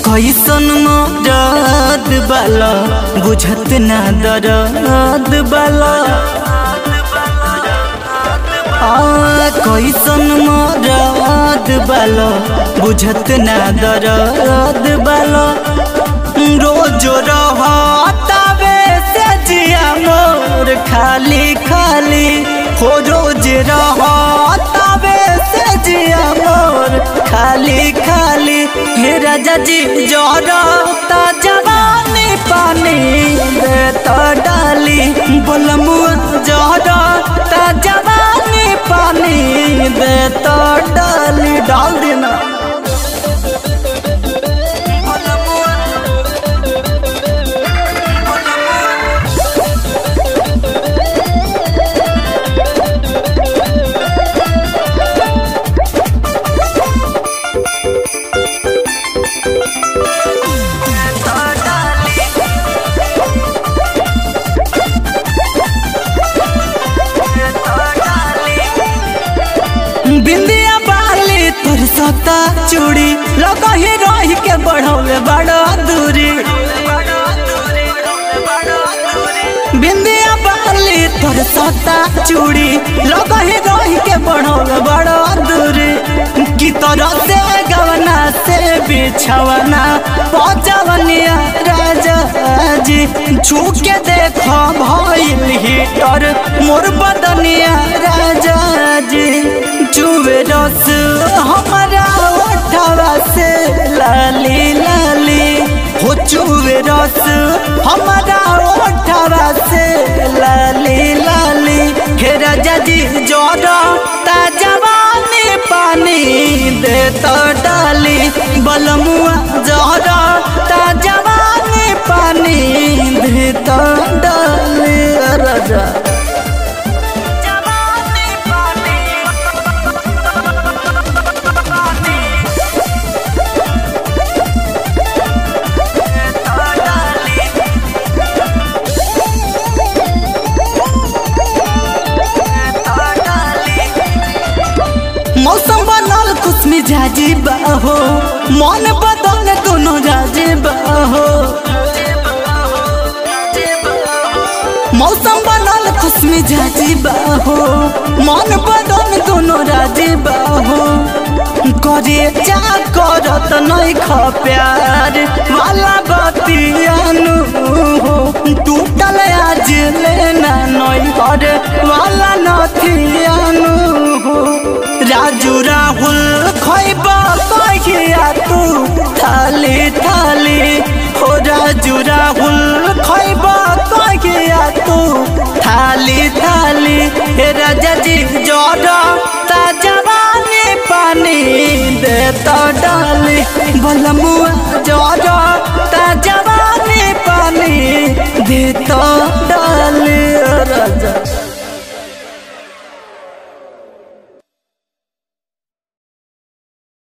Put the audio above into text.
कैसन मरद बाला बुझत ना दर्द बाला कैसन मरद बाला बुझत ना दर्द बाला रोज रहतावे से जिया मोर खाली खाली हो रोज रहतावे से जिया मोर खाली खाली हे राजा जी जरता जवानी पानी दे तो डाली बोलमुआ जरता जवानी पानी दे तो डाली डाल देना। बिंदिया बाली तोर सता चूड़ी लगा ही रही के बढ़ौले बड़ा दूरी बिंदिया बाली तोर सता चूड़ी लगा ही रही के बढ़ौले बड़ा दूरी की तरह से गवना से बिछवना पहुंचवनिया राजा जी छू के देखो भइल हीटर मोर बदनिया राजा जी चुवे रस हमारा ओठवा से लाली लाली हो चुवे रस हमारा ओठवा से लाली लाली हे राजा जी जरता जवानी पानी दे तो डाली बलमुआ जरता जवानी पानी दे तो डाली राजा मौसम बनल खुश मिजाजी बाहो मन बदल दोनों राजी बाहो मौसम बनल खुश मिजाजी बाहो मन बदल दोनों राजी बाहो करे जा करत नहीं ख प्यार वाला बतियानु हो टूटल आज लेना नहीं कर वाला नथियानु हो राजू राहुल खैबा कहिया तू थाली थाली हो राजू राहुल खैबा कहिया तू थाली थाली हे राजा जी जरता जवानी पानी दे तो डाली बलमुआ